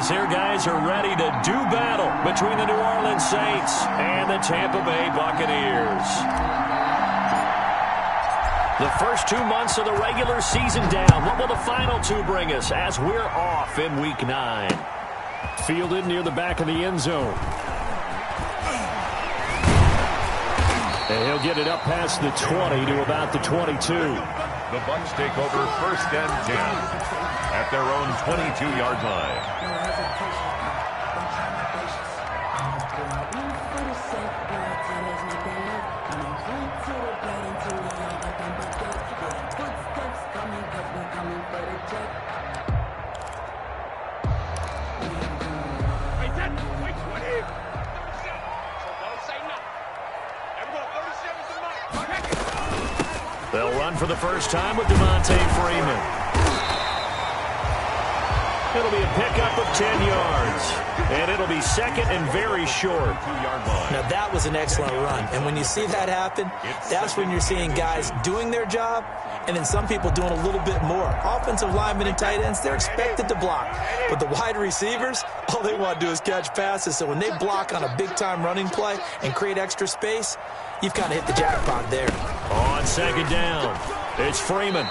as their guys are ready to do battle between the New Orleans Saints and the Tampa Bay Buccaneers. The first 2 months of the regular season down. What will the final two bring us as we're off in Week 9? Fielded near the back of the end zone. And he'll get it up past the 20 to about the 22. The Bucs take over 1st and 10 at their own 22-yard line. They'll run for the first time with Devontae Freeman. It'll be a pickup of 10 yards. And it'll be second and very short. Now, that was an excellent run. And when you see that happen, that's when you're seeing guys doing their job and then some people doing a little bit more. Offensive linemen and tight ends, they're expected to block. But the wide receivers, all they want to do is catch passes. So when they block on a big-time running play and create extra space, you've kind of hit the jackpot there. On second down, it's Freeman.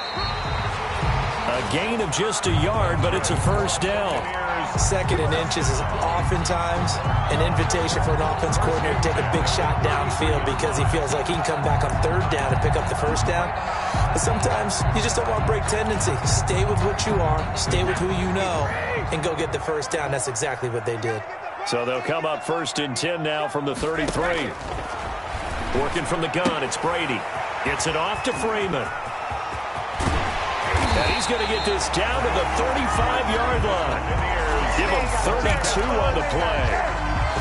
A gain of just a yard, but it's a first down. Second and inches is oftentimes an invitation for an offense coordinator to take a big shot downfield because he feels like he can come back on third down and pick up the first down. But sometimes you just don't want to break tendency. Stay with what you are, stay with who you know, and go get the first down. That's exactly what they did. So they'll come up 1st and 10 now from the 33. Working from the gun, it's Brady. Gets it off to Freeman. And he's going to get this down to the 35-yard line. Give him 32 on the play.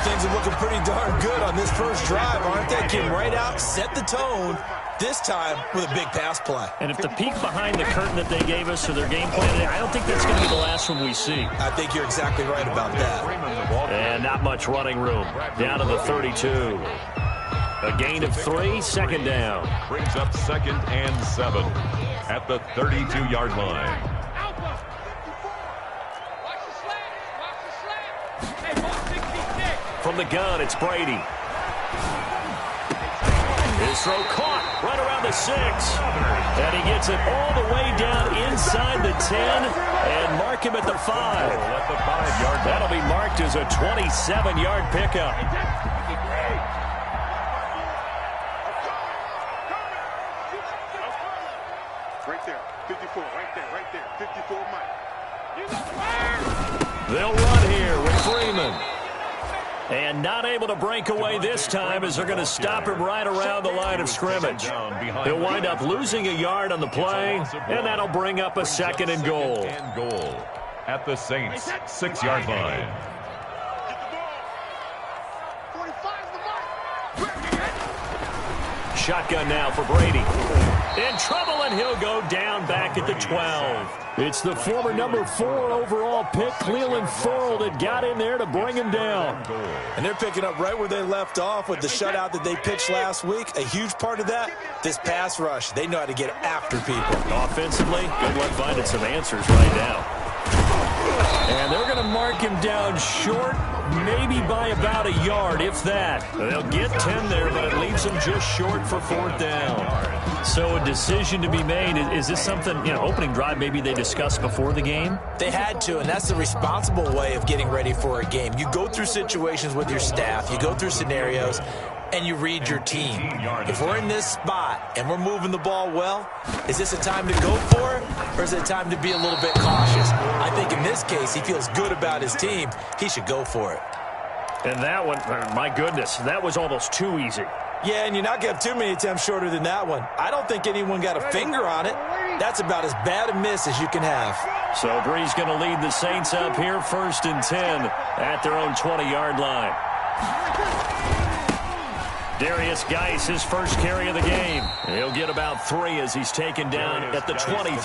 Things are looking pretty darn good on this first drive, aren't they? Came right out, set the tone, this time with a big pass play. And if the peek behind the curtain that they gave us for their game plan today, I don't think that's going to be the last one we see. I think you're exactly right about that. And not much running room. Down to the 32. A gain of 3, second down. Brings up 2nd and 7 at the 32-yard line. From the gun, it's Brady. His throw caught right around the 6. And he gets it all the way down inside the 10 and mark him at the 5. At the 5-yard line. That'll be marked as a 27-yard pickup. Right there, 54, right there, 54 Mike. They'll run here with Freeman. And not able to break away this time as they're going to stop him right around the line of scrimmage. He'll wind up losing a yard on the play, and that'll bring up a 2nd and goal. At the Saints' 6-yard line. Shotgun now for Brady. In trouble, and he'll go down back at the 12. It's the former number 4 overall pick, Cleveland Ferrell, that got in there to bring him down. And they're picking up right where they left off with the shutout that they pitched last week. A huge part of that, this pass rush. They know how to get after people. Offensively, good luck finding some answers right now. And they're going to mark him down short, maybe by about a yard, if that. They'll get 10 there, but it leaves them just short for 4th down. So a decision to be made. Is this something, opening drive maybe they discussed before the game? They had to, and that's the responsible way of getting ready for a game. You go through situations with your staff. You go through scenarios, and you read your team. If we're in this spot and we're moving the ball well, is this a time to go for it, or is it a time to be a little bit cautious? I think in this case, he feels good about his team. He should go for it. And that one, my goodness, that was almost too easy. Yeah, and you're not going to have too many attempts shorter than that one. I don't think anyone got a finger on it. That's about as bad a miss as you can have. So Bree's going to lead the Saints up here 1st and 10 at their own 20-yard line. Darius Geis, his first carry of the game. He'll get about 3 as he's taken down at the 23.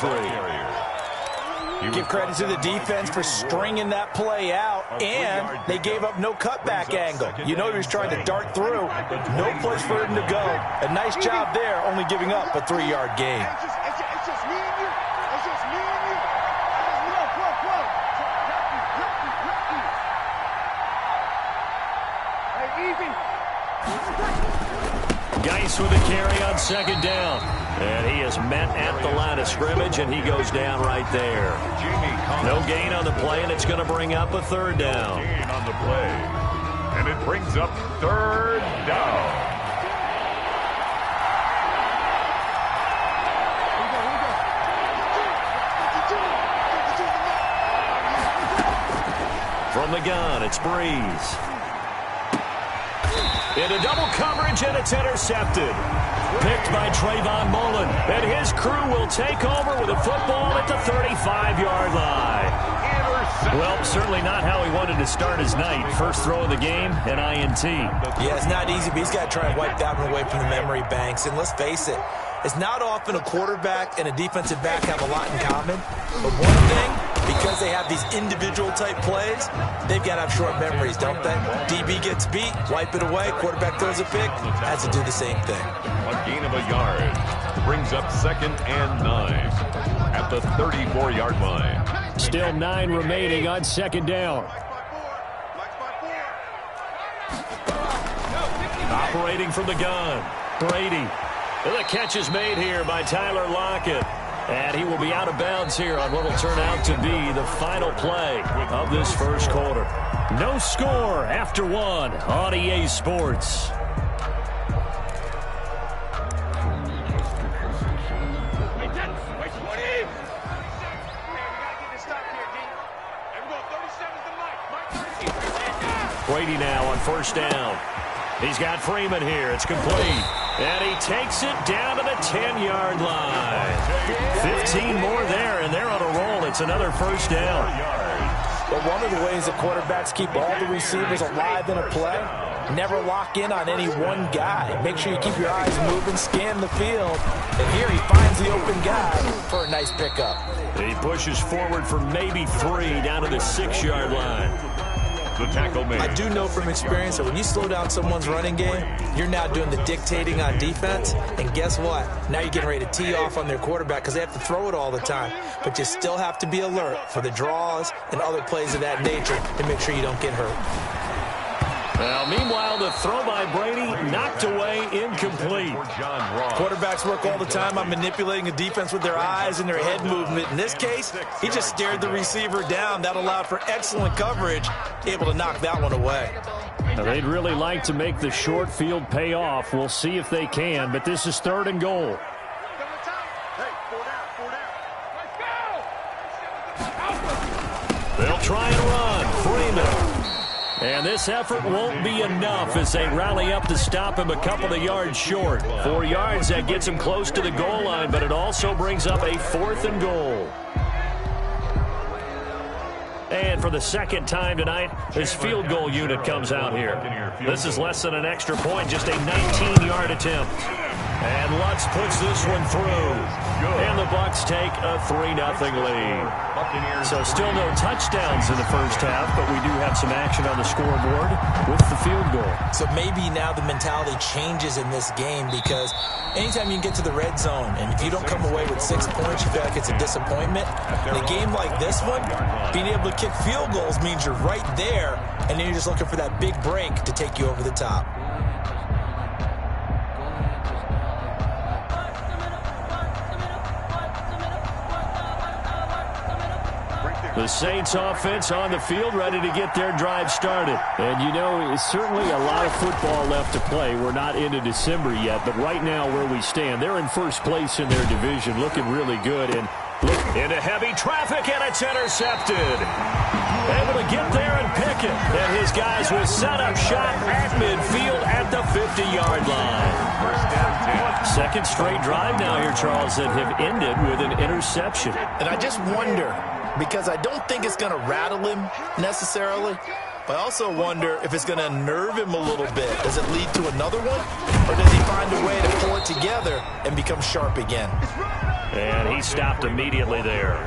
Give credit to the defense for stringing that play out, and they gave up no cutback angle. You know he was trying to dart through. No place for him to go. A nice job there, only giving up a 3-yard gain. It's just me and you. It's just me and you. Geis with a carry on second down. And he is met at the line of scrimmage, and he goes down right there. No gain on the play, and it's going to bring up a third down. Gain on the play. And it brings up third down. From the gun, it's Breeze. Into double coverage, and it's intercepted. Picked by Trayvon Mullen. And his crew will take over with a football at the 35-yard line. Well, certainly not how he wanted to start his night. First throw of the game, an INT. Yeah, it's not easy, but he's got to try and wipe that one away from the memory banks. And let's face it, it's not often a quarterback and a defensive back have a lot in common. But one thing, because they have these individual-type plays, they've got to have short memories, don't they? DB gets beat, wipe it away, quarterback throws a pick, has to do the same thing. A gain of a yard brings up 2nd and 9 at the 34-yard line. Still 9 remaining on second down. Operating from the gun, Brady. The catch is made here by Tyler Lockett. And he will be out of bounds here on what will turn out to be the final play of this first quarter. No score after 1 on EA Sports. Brady now on first down. He's got Freeman here. It's complete. And he takes it down to the 10-yard line. 15 more there, and they're on a roll. It's another first down. But one of the ways that quarterbacks keep all the receivers alive in a play, never lock in on any one guy. Make sure you keep your eyes moving, scan the field. And here he finds the open guy for a nice pickup. He pushes forward for maybe 3 down to the 6-yard line. The tackle made. I do know from experience that when you slow down someone's running game, you're now doing the dictating on defense. And guess what? Now you're getting ready to tee off on their quarterback because they have to throw it all the time. But you still have to be alert for the draws and other plays of that nature to make sure you don't get hurt. Well, meanwhile, the throw by Brady knocked away, incomplete. Quarterbacks work all the time on manipulating a defense with their eyes and their head movement. In this case, he just stared the receiver down. That allowed for excellent coverage, able to knock that one away. Now, they'd really like to make the short field pay off. We'll see if they can, but this is 3rd and goal. They'll try and run. Freeman. And this effort won't be enough as they rally up to stop him a couple of yards short. 4 yards, that gets him close to the goal line, but it also brings up a 4th and goal. And for the second time tonight, this field goal unit comes out here. This is less than an extra point, just a 19-yard attempt. And Lutz puts this one through. And the Bucs take a 3-0 lead. So still no touchdowns in the first half, but we do have some action on the scoreboard with the field goal. So maybe now the mentality changes in this game because anytime you can get to the red zone, and if you don't come away with 6 points, you feel like it's a disappointment. In a game like this one, being able to kick field goals means you're right there, and then you're just looking for that big break to take you over the top. The Saints offense on the field, ready to get their drive started. And you know, it's certainly a lot of football left to play. We're not into December yet, but right now where we stand, they're in first place in their division, looking really good. And look into heavy traffic, and it's intercepted. Able to get there and pick it. And his guys will set up shot at midfield at the 50-yard line. Second straight drive now here, Charles, that have ended with an interception. And I just wonder, because I don't think it's going to rattle him necessarily, but I also wonder if it's going to unnerve him a little bit. Does it lead to another one? Or does he find a way to pull it together and become sharp again? And he stopped immediately there.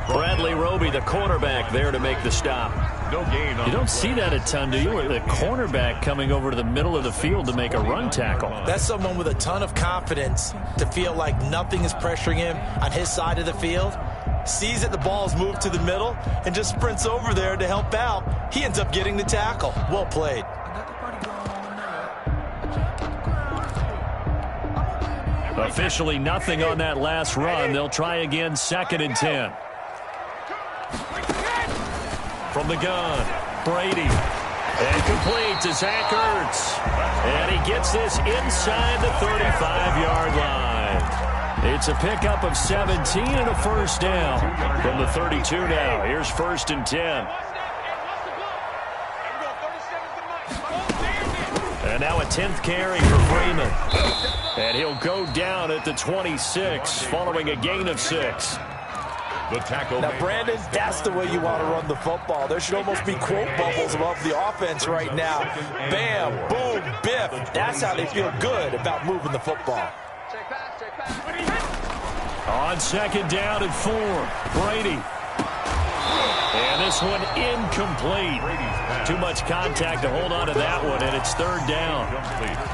Bradley Roby, the cornerback, there to make the stop. No gain. You don't see that a ton, do you? The cornerback coming over to the middle of the field to make a run tackle. That's someone with a ton of confidence to feel like nothing is pressuring him on his side of the field. Sees that the ball's moved to the middle and just sprints over there to help out. He ends up getting the tackle. Well played. Officially nothing on that last run. They'll try again, 2nd and 10. From the gun, Brady. And complete to Zach Ertz. And he gets this inside the 35-yard line. It's a pickup of 17 and a first down from the 32 now. Here's 1st and 10. And now a 10th carry for Freeman. And he'll go down at the 26 following a gain of 6. The tackle. Now, Brandon, that's the way you want to run the football. There should almost be quote bubbles above the offense right now. Bam, boom, biff. That's how they feel good about moving the football. On 2nd down and 4, Brady. And this one incomplete. Too much contact to hold on to that one, and it's 3rd down.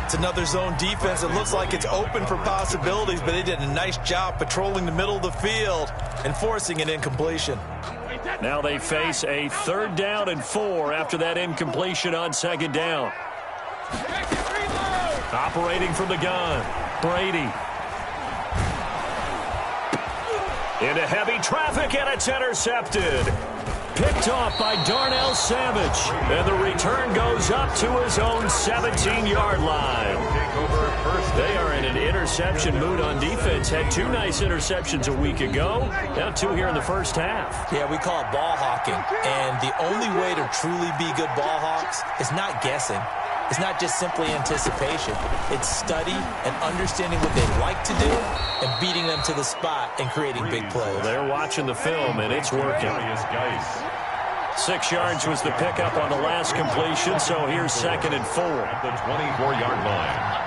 It's another zone defense. It looks like it's open for possibilities, but they did a nice job patrolling the middle of the field and forcing an incompletion. Now they face a 3rd down and 4 after that incompletion on 2nd down. Operating from the gun, Brady. Into heavy traffic, and it's intercepted. Picked off by Darnell Savage. And the return goes up to his own 17-yard line. They are in an interception mood on defense. Had 2 nice interceptions a week ago. Now 2 here in the first half. Yeah, we call it ball hawking. And the only way to truly be good ball hawks is not guessing. It's not just simply anticipation. It's study and understanding what they like to do and beating them to the spot and creating big plays. They're watching the film, and it's working. 6 yards was the pickup on the last completion, so here's 2nd and 4. At the 24-yard line.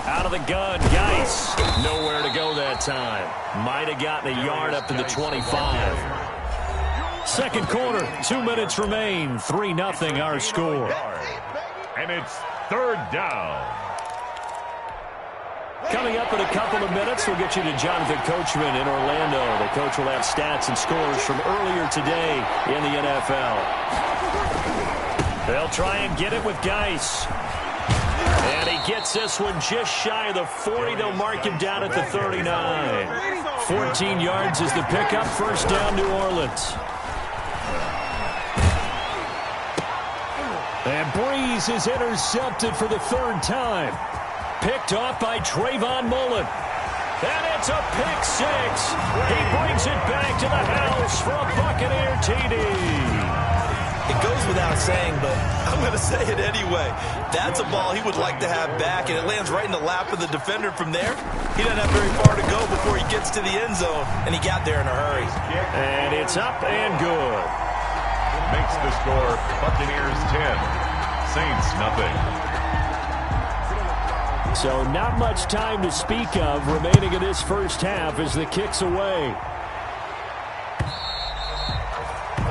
Out of the gun, Geis. Nowhere to go that time. Might have gotten a yard up to the 25. 2nd quarter, 2 minutes remain. 3-0 our score. And it's 3rd down. Coming up in a couple of minutes, we'll get you to Jonathan Coachman in Orlando. The coach will have stats and scores from earlier today in the NFL. They'll try and get it with Geis. And he gets this one just shy of the 40. They'll mark him down at the 39. 14 yards is the pickup. 1st down, New Orleans. And Breeze is intercepted for the 3rd time. Picked off by Trayvon Mullen. And it's a pick 6. He brings it back to the house for a Buccaneer TD. It goes without saying, but I'm going to say it anyway. That's a ball he would like to have back, and it lands right in the lap of the defender from there. He doesn't have very far to go before he gets to the end zone, and he got there in a hurry. And it's up and good. Makes the score Buccaneers 10, Saints nothing. So not much time to speak of remaining in this first half as the kick's away.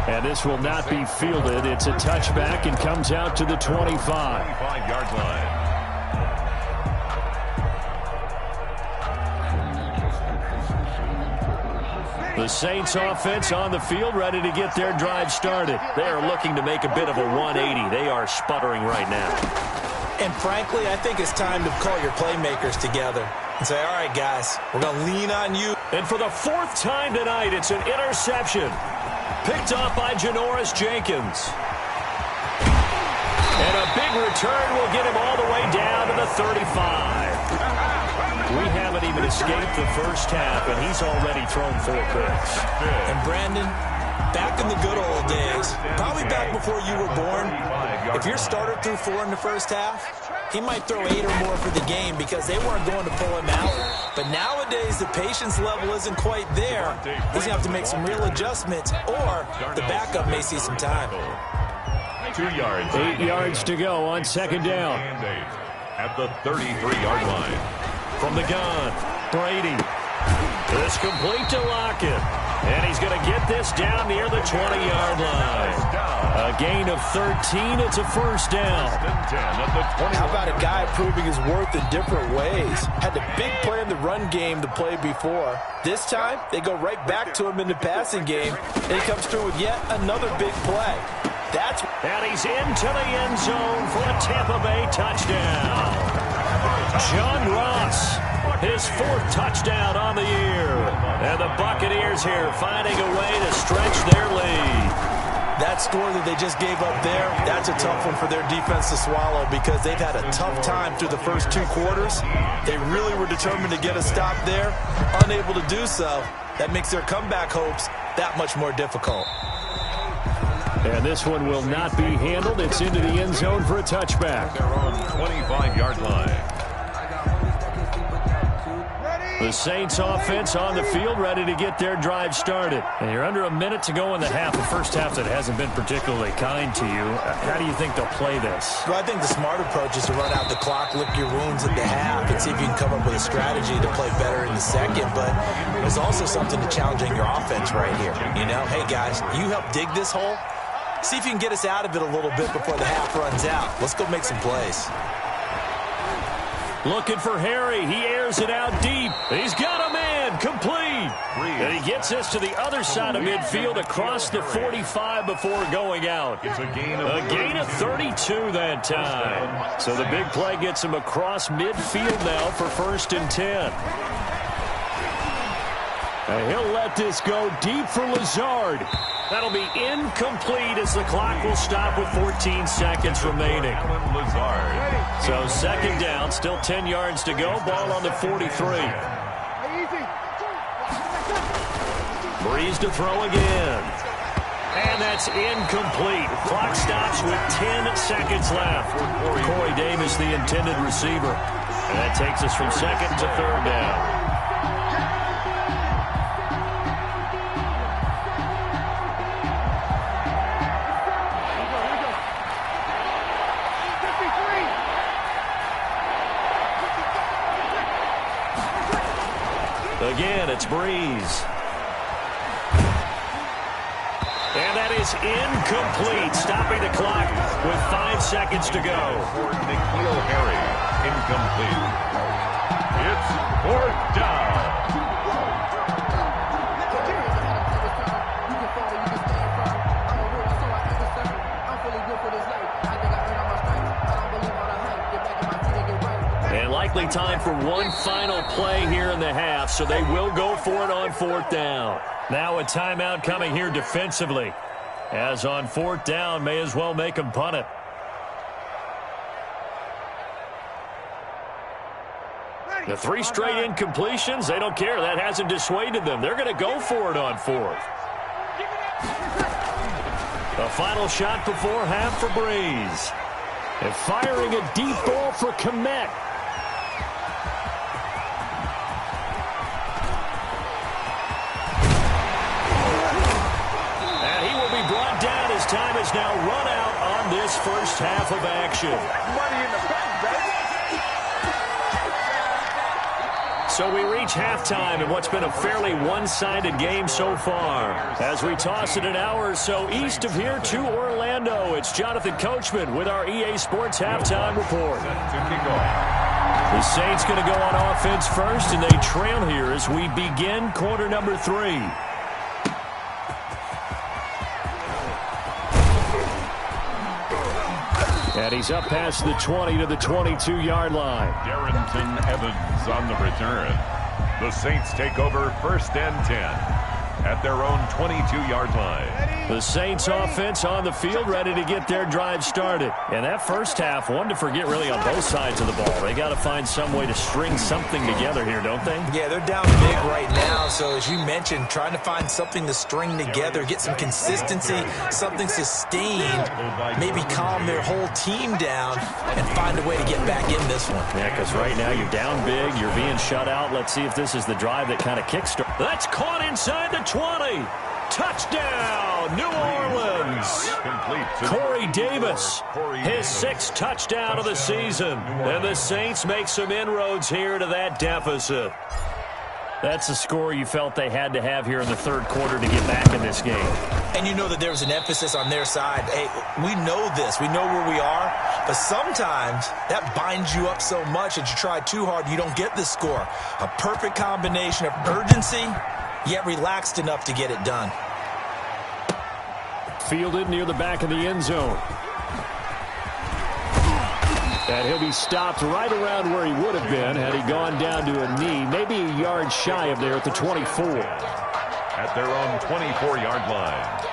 And this will not be fielded. It's a touchback and comes out to the 25. 25-yard line. The Saints offense on the field, ready to get their drive started. They are looking to make a bit of a 180. They are sputtering right now. And frankly, I think it's time to call your playmakers together and say, all right, guys, we're going to lean on you. And for the 4th time tonight, it's an interception. Picked off by Janoris Jenkins. And a big return will get him all the way down to the 35. We haven't even escaped the first half, and he's already thrown 4 picks. And Brandon, back in the good old days, probably back before you were born, if your starter threw 4 in the first half, he might throw 8 or more for the game because they weren't going to pull him out. But nowadays, the patience level isn't quite there. He's going to have to make some real adjustments, or the backup may see some time. 2 yards. 8 yards to go on 2nd down. At the 33-yard line. From the gun, Brady. It's complete to Lockett. And he's going to get this down near the 20-yard line. A gain of 13. It's a first down. How about a guy proving his worth in different ways? Had the big play in the run game the play before. This time, they go right back to him in the passing game, and he comes through with yet another big play. And he's into the end zone for a Tampa Bay touchdown. John Ross, his 4th touchdown on the year. And the Buccaneers here finding a way to stretch their lead. That score that they just gave up there, that's a tough one for their defense to swallow because they've had a tough time through the first 2 quarters. They really were determined to get a stop there, unable to do so. That makes their comeback hopes that much more difficult. And this one will not be handled. It's into the end zone for a touchback. Their own 25-yard line. The Saints offense on the field ready to get their drive started. And you're under a minute to go in the half. The first half that hasn't been particularly kind to you. How do you think they'll play this? Well, I think the smart approach is to run out the clock, lick your wounds at the half, and see if you can come up with a strategy to play better in the second. But there's also something to challenging your offense right here. You know, hey, guys, you help dig this hole. See if you can get us out of it a little bit before the half runs out. Let's go make some plays. Looking for Harry. He airs it out deep. He's got a man. Complete. And he gets this to the other side of midfield across the 45 before going out. It's a gain of 32 that time. So the big play gets him across midfield now for 1st and 10. And he'll let this go deep for Lazard. That'll be incomplete as the clock will stop with 14 seconds remaining. So 2nd down, still 10 yards to go. Ball on the 43. Breeze to throw again. And that's incomplete. Clock stops with 10 seconds left. Corey Davis, the intended receiver. And that takes us from 2nd to 3rd down. Again, it's Breeze. And that is incomplete, stopping the clock with 5 seconds to go. For N'Keal Harry, incomplete. It's 4th down. And likely time for one final play here in the half, so they will go for it on 4th down. Now a timeout coming here defensively. As on 4th down, may as well make them punt it. The 3 straight incompletions, they don't care. That hasn't dissuaded them. They're going to go for it on 4th. A final shot before half for Breeze. And firing a deep ball for Kmet. And he will be brought down as time is now run out on this first half of action. Money in the bank, baby. So we reach halftime in what's been a fairly one-sided game so far. As we toss it an hour or so east of here to Orlando, it's Jonathan Coachman with our EA Sports Halftime Report. The Saints going to go on offense first, and they trail here as we begin quarter number 3. And he's up past the 20 to the 22-yard line. Darrington Evans on the return. The Saints take over 1st and 10 at their own 22-yard line. The Saints offense on the field ready to get their drive started. And that first half, one to forget really on both sides of the ball. They got to find some way to string something together here, don't they? Yeah, they're down big right now. So as you mentioned, trying to find something to string together, get some consistency, something sustained, maybe calm their whole team down and find a way to get back in this one. Yeah, because right now you're down big, you're being shut out. Let's see if this is the drive that kind of kickstarts. That's caught inside the 20. Touchdown, New Orleans. Corey Davis, his 6th touchdown of the season. And the Saints make some inroads here to that deficit. That's the score you felt they had to have here in the third quarter to get back in this game. And you know that there was an emphasis on their side. Hey, we know this. We know where we are. But sometimes that binds you up so much that you try too hard, you don't get the score. A perfect combination of urgency, yet relaxed enough to get it done. Fielded near the back of the end zone. And he'll be stopped right around where he would have been had he gone down to a knee, maybe a yard shy of there at the 24. At their own 24-yard line.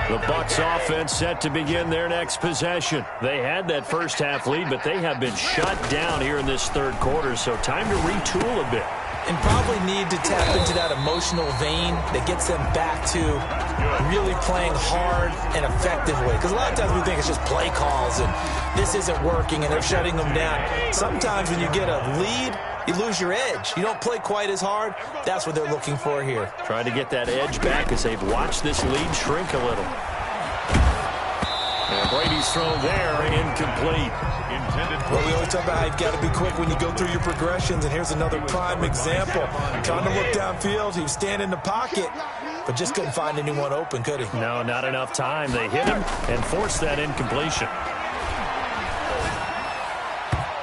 The Bucs offense set to begin their next possession. They had that first half lead, but they have been shut down here in this third quarter, so time to retool a bit. And probably need to tap into that emotional vein that gets them back to really playing hard and effectively. Because a lot of times we think it's just play calls and this isn't working and they're shutting them down. Sometimes when you get a lead, you lose your edge. You don't play quite as hard. That's what they're looking for here. Trying to get that edge back as they've watched this lead shrink a little. And Brady's thrown there, incomplete. Well, we always talk about how you've got to be quick when you go through your progressions, and here's another prime example. Trying to look downfield, he was standing in the pocket, but just couldn't find anyone open, could he? No, not enough time. They hit him and forced that incompletion.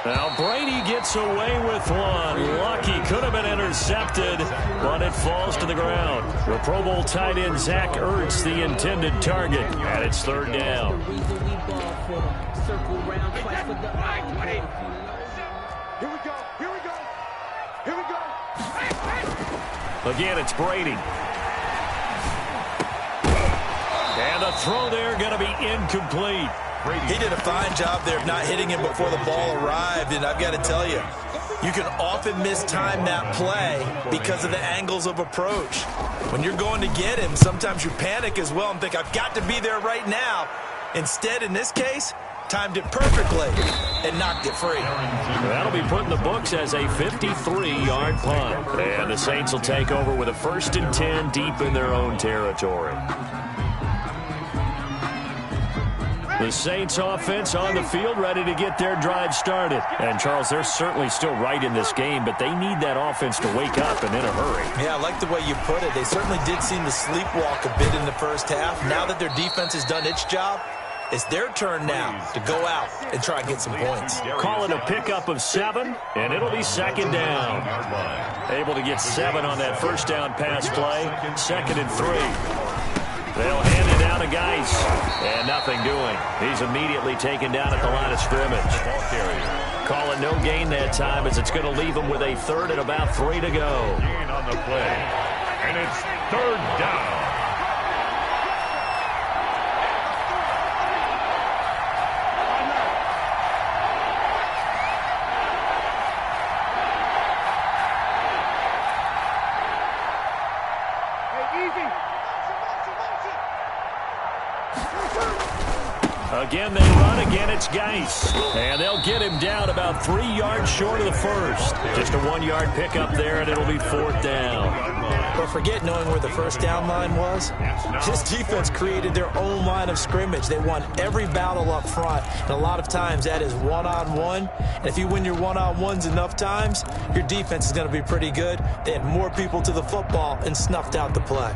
Now Brady gets away with one. Lucky, could have been intercepted, but it falls to the ground. The Pro Bowl tight end Zach Ertz, the intended target, and it's third down. Here we go. Here we go. Here we go. Again, it's Brady. And the throw there going to be incomplete. He did a fine job there of not hitting him before the ball arrived, and I've got to tell you, you can often mistime that play because of the angles of approach. When you're going to get him, sometimes you panic as well and think, I've got to be there right now. Instead, in this case, timed it perfectly and knocked it free. That'll be put in the books as a 53-yard punt. And the Saints will take over with a 1st and 10 deep in their own territory. The Saints offense on the field ready to get their drive started. And, Charles, they're certainly still right in this game, but they need that offense to wake up and in a hurry. Yeah, I like the way you put it. They certainly did seem to sleepwalk a bit in the first half. Now that their defense has done its job, it's their turn now to go out and try and get some points. Call it a pickup of 7, and it'll be second down. Able to get 7 on that first down pass play. 2nd and 3. They'll hand it down to Geis, and nothing doing. He's immediately taken down at the line of scrimmage. Calling no gain that time as it's going to leave him with a 3rd and about 3 to go. Gain on the play, and it's 3rd down. Again, they run. Again, it's Geis. And they'll get him down about 3 yards short of the first. Just a 1-yard pickup there, and it'll be 4th down. But forget knowing where the first down line was. This defense created their own line of scrimmage. They won every battle up front, and a lot of times that is one-on-one. And if you win your one-on-ones enough times, your defense is going to be pretty good. They had more people to the football and snuffed out the play.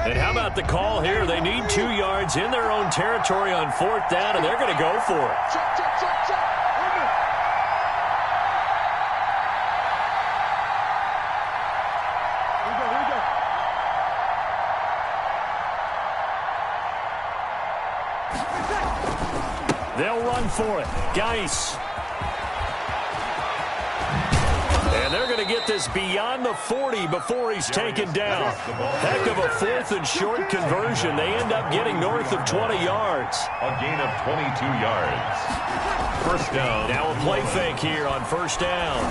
And how about the call here? They need 2 yards in their own territory on 4th down, and they're going to go for it. Check. Here we go. They'll run for it. Geis. And they're going to get this beyond the 40 before he's taken down. Heck of a 4th and short conversion. They end up getting north of 20 yards. A gain of 22 yards. 1st down. Now a play fake here on 1st down.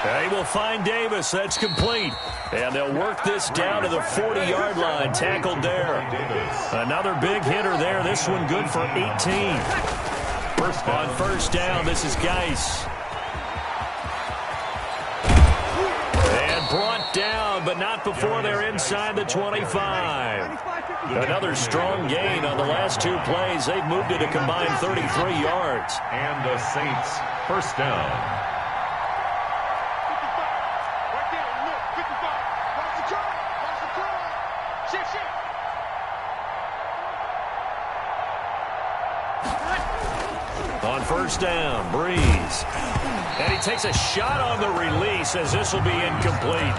They will find Davis. That's complete. And they'll work this down to the 40-yard line. Tackled there. Another big hitter there. This one good for 18. On 1st down, this is Geis. Brought down, but but not before they're inside the 25. Another strong gain on the last two plays. They've moved it a combined 33 yards. And the Saints first down. 55. Right there. Look, 55. Watch the curl. Watch the curl. Shift, shift. On first down, Breeze. And he takes a shot on the release as this will be incomplete.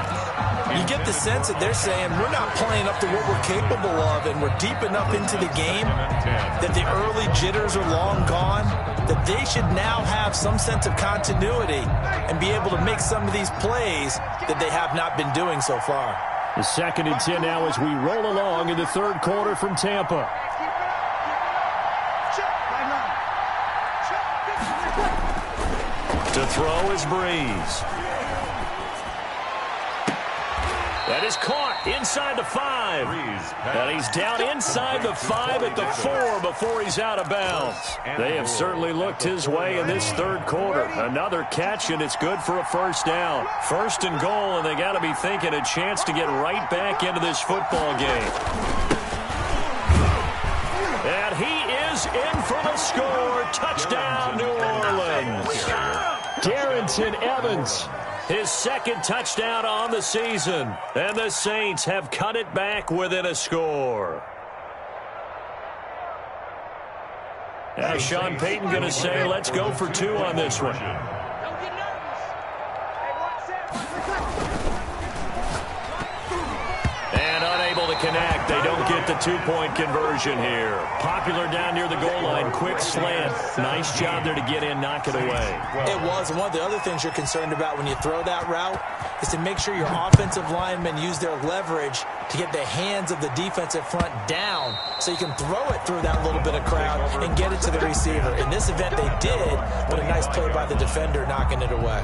You get the sense that they're saying we're not playing up to what we're capable of, and we're deep enough into the game that the early jitters are long gone, that they should now have some sense of continuity and be able to make some of these plays that they have not been doing so far. The 2nd and 10 now as we roll along in the third quarter from Tampa. To throw is Breeze. That is caught inside the 5. And he's down inside the 5 at the 4 before he's out of bounds. They have certainly looked his way in this third quarter. Another catch, and it's good for a first down. First and goal, and they got to be thinking a chance to get right back into this football game. And he is in for the score. Touchdown, New Orleans. Darrington Evans, his 2nd touchdown on the season. And the Saints have cut it back within a score. Now Sean Payton going to say, let's go for 2 on this one. And unable to connect. They don't get the 2-point conversion here. Popular down near the goal line. Quick slant. Nice job there to get in, knock it away. It was. And one of the other things you're concerned about when you throw that route is to make sure your offensive linemen use their leverage to get the hands of the defensive front down so you can throw it through that little bit of crowd and get it to the receiver. In this event, they did, but a nice play by the defender knocking it away.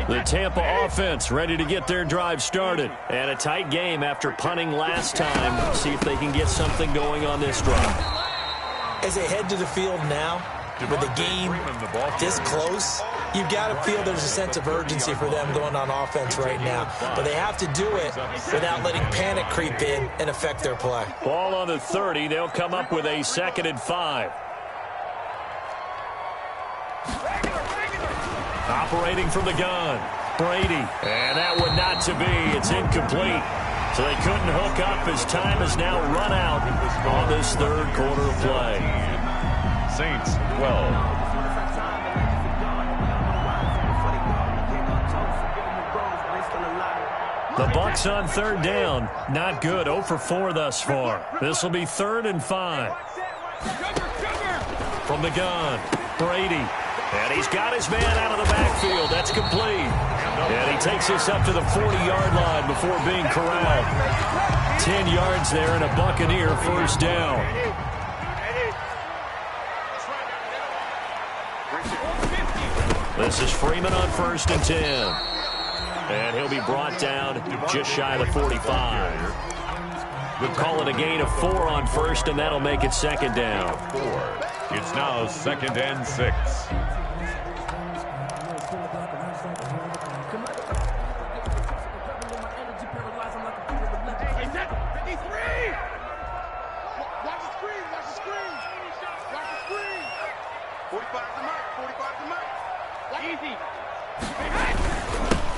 The Tampa offense ready to get their drive started. And a tight game after punting last time. See if they can get something going on this drive. As they head to the field now, with the game this close, you've got to feel there's a sense of urgency for them going on offense right now. But they have to do it without letting panic creep in and affect their play. Ball on the 30. They'll come up with a 2nd and 5. Operating from the gun, Brady. And that one not to be. It's incomplete. So they couldn't hook up as time has now run out on this third quarter of play. Saints 12. The Bucs on third down. Not good. 0 for 4 thus far. This will be 3rd and 5. From the gun, Brady. And he's got his man out of the backfield. That's complete. And he takes this up to the 40-yard line before being corralled. 10 yards there and a Buccaneer first down. This is Freeman on 1st and 10. And he'll be brought down just shy of the 45. We'll call it a gain of 4 on 1st, and that'll make it 2nd down. 4. It's now 2nd and 6.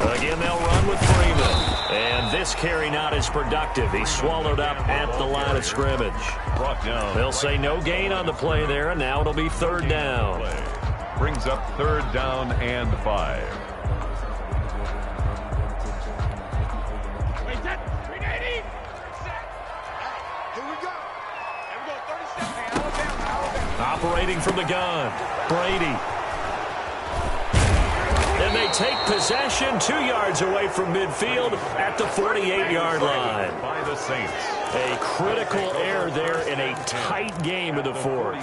Again, they'll run with Freeman. And this carry not as productive. He's swallowed up at the line of scrimmage. Brought down. They'll say no gain on the play there, and now it'll be 3rd down. Brings up 3rd down and 5. Operating from the gun, Brady. And they take possession 2 yards away from midfield at the 48-yard line. By the Saints. A critical error there in a tight game in the fourth.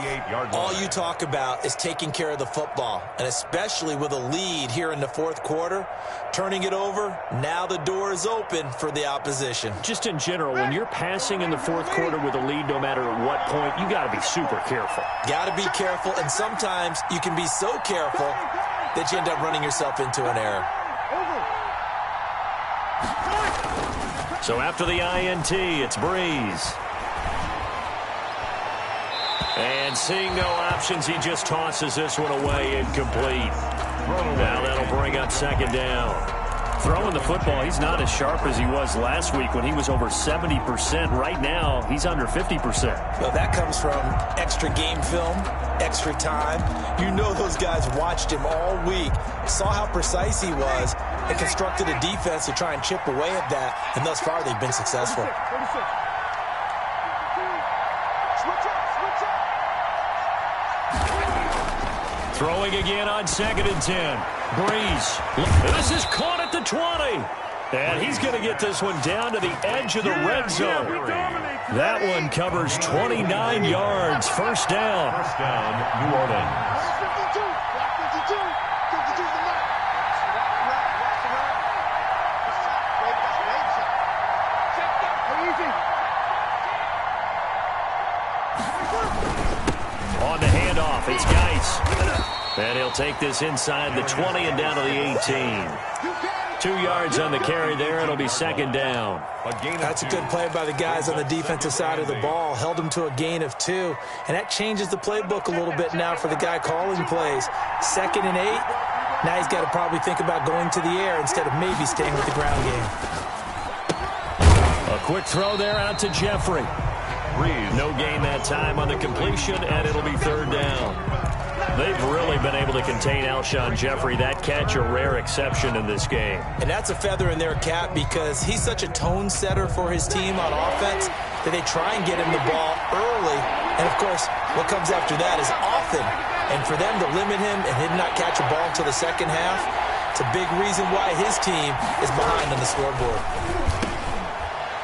All you talk about is taking care of the football, and especially with a lead here in the fourth quarter, turning it over, now the door is open for the opposition. Just in general, when you're passing in the fourth quarter with a lead, no matter at what point, you got to be super careful. Got to be careful, and sometimes you can be so careful that you end up running yourself into an error. So after the INT, it's Breeze. And seeing no options, he just tosses this one away incomplete. Now that'll bring up second down. Throwing the football, he's not as sharp as he was last week when he was over 70%. Right now, he's under 50%. Well, that comes from extra game film, extra time. You know those guys watched him all week, saw how precise he was, and constructed a defense to try and chip away at that, and thus far they've been successful. Throwing again on 2nd and 10. Breeze. This is caught at the 20. And he's going to get this one down to the edge of the red zone. That one covers 29 yards. First down. First down, New Orleans. On the handoff, it's Geis. And he'll take this inside the 20 and down to the 18. 2 yards on the carry there. It'll be second down. That's a good play by the guys on the defensive side of the ball. Held him to a gain of 2. And that changes the playbook a little bit now for the guy calling plays. 2nd and 8. Now he's got to probably think about going to the air instead of maybe staying with the ground game. A quick throw there out to Jeffrey. No gain that time on the completion, and it'll be third down. They've really been able to contain Alshon Jeffrey. That catch a rare exception in this game. And that's a feather in their cap because he's such a tone setter for his team on offense that they try and get him the ball early. And, of course, what comes after that is often. And for them to limit him and him not catch a ball until the second half, it's a big reason why his team is behind on the scoreboard.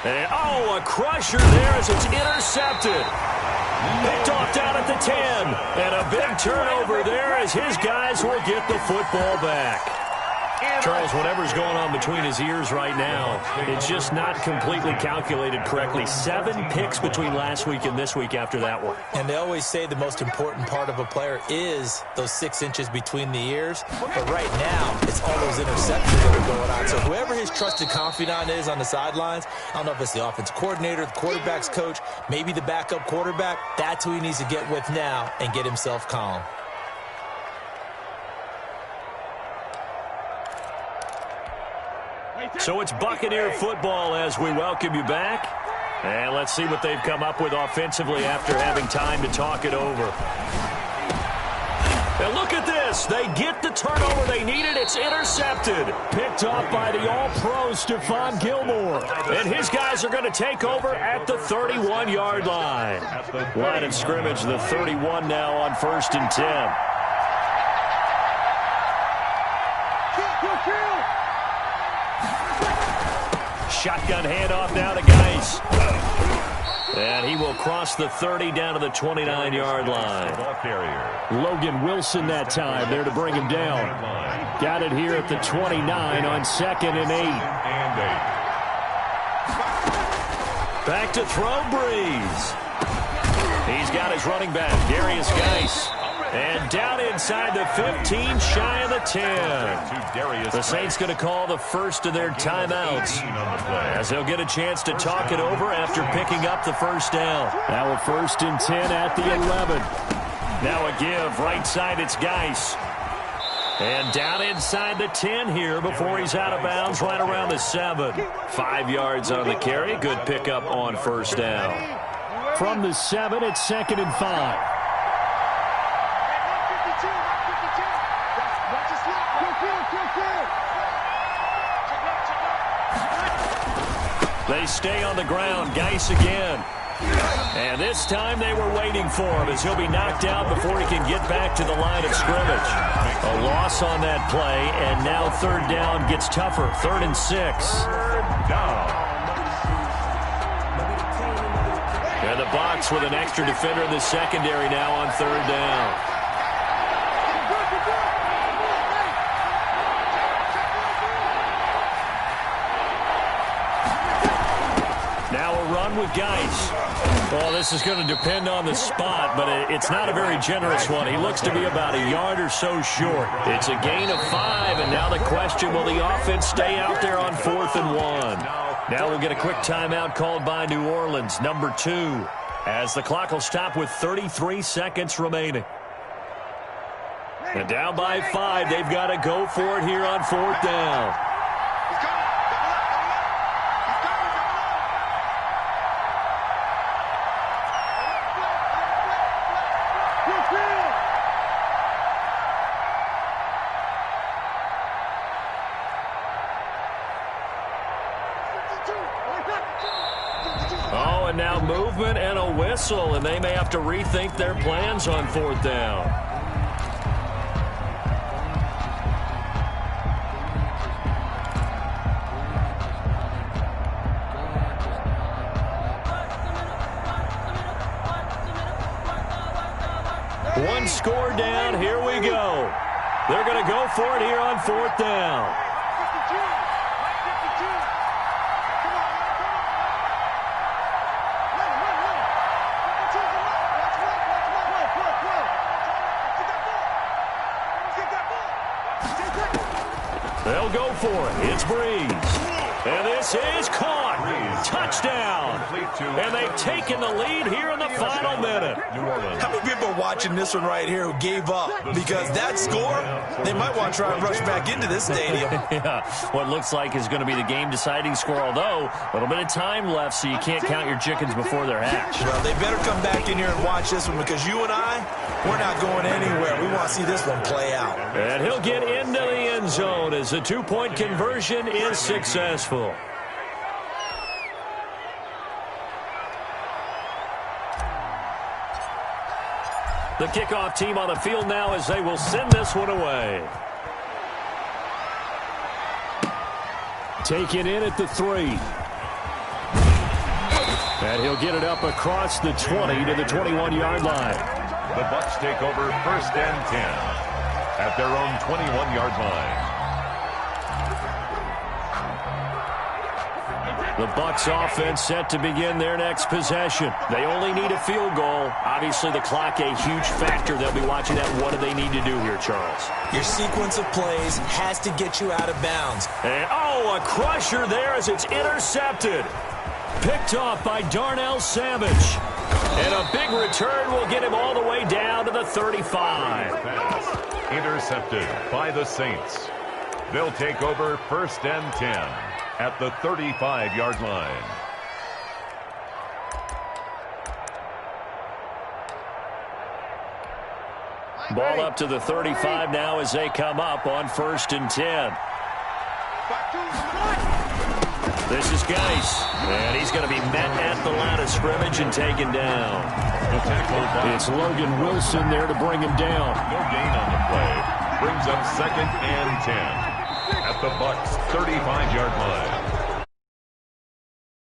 And, a crusher there as it's intercepted. Picked off down at the 10. And a big turnover there as his guys will get the football back. Charles, whatever's going on between his ears right now, it's just not completely calculated correctly. 7 picks between last week and this week after that one. And they always say the most important part of a player is those 6 inches between the ears. But right now, it's all those interceptions that are going on. So whoever his trusted confidant is on the sidelines, I don't know if it's the offense coordinator, the quarterback's coach, maybe the backup quarterback, that's who he needs to get with now and get himself calm. So it's Buccaneer football as we welcome you back. And let's see what they've come up with offensively after having time to talk it over. And look at this. They get the turnover they needed. It's intercepted. Picked off by the all-pro Stephon Gilmore. And his guys are going to take over at the 31-yard line. Line of scrimmage, the 31 now on 1st and 10. Shotgun handoff now to Geis. And he will cross the 30 down to the 29-yard line. Logan Wilson that time there to bring him down. Got it here at the 29 on 2nd and 8. Back to throw, Breeze. He's got his running back, Darius Geis. And down inside the 15, shy of the 10. The Saints going to call the first of their timeouts as they'll get a chance to talk it over after picking up the first down. Now a 1st and 10 at the 11. Now a give, right side, it's Geis. And down inside the 10 here before he's out of bounds right around the 7. 5 yards on the carry. Good pickup on first down. From the 7, it's 2nd and 5. They stay on the ground. Geis again. And this time they were waiting for him as he'll be knocked out before he can get back to the line of scrimmage. A loss on that play, and now third down gets tougher. 3rd and 6. And the Bucs with an extra defender in the secondary now on 3rd down. Now a run with Geis. Well, this is going to depend on the spot, but it's not a very generous one. He looks to be about a yard or so short. It's a gain of 5, and now the question, will the offense stay out there on 4th and 1? Now we'll get a quick timeout called by New Orleans, number 2, as the clock will stop with 33 seconds remaining. And down by 5, they've got to go for it here on 4th down. Oh, and now movement and a whistle, and they may have to rethink their plans on 4th down. One score down, here we go. They're going to go for it here on 4th down. They'll go for it. It's Breeze. And this is caught. Touchdown. And they've taken the lead here in the final minute. How many people are watching this one right here who gave up? Because that score, they might want to try and rush back into this stadium. Yeah, what looks like is going to be the game-deciding score, although a little bit of time left, so you can't count your chickens before they're hatched. Well, they better come back in here and watch this one, because you and I, we're not going anywhere. We want to see this one play out. And he'll get into the end zone as the two-point conversion is successful. The kickoff team on the field now as they will send this one away. Taken in at the 3. And he'll get it up across the 20 to the 21-yard line. The Bucs take over 1st and 10 at their own 21-yard line. The Bucs offense set to begin their next possession. They only need a field goal. Obviously, the clock a huge factor. They'll be watching that. What do they need to do here, Charles? Your sequence of plays has to get you out of bounds. And, oh, a crusher there as it's intercepted. Picked off by Darnell Savage. And a big return will get him all the way down to the 35. Intercepted by the Saints. They'll take over 1st and 10 at the 35-yard line. Ball up to the 35 now as they come up on 1st and 10. This is Geis, and he's going to be met at the line of scrimmage and taken down. It's Logan Wilson there to bring him down. No gain on the play. Brings up 2nd and 10 at the Bucs' 35-yard line.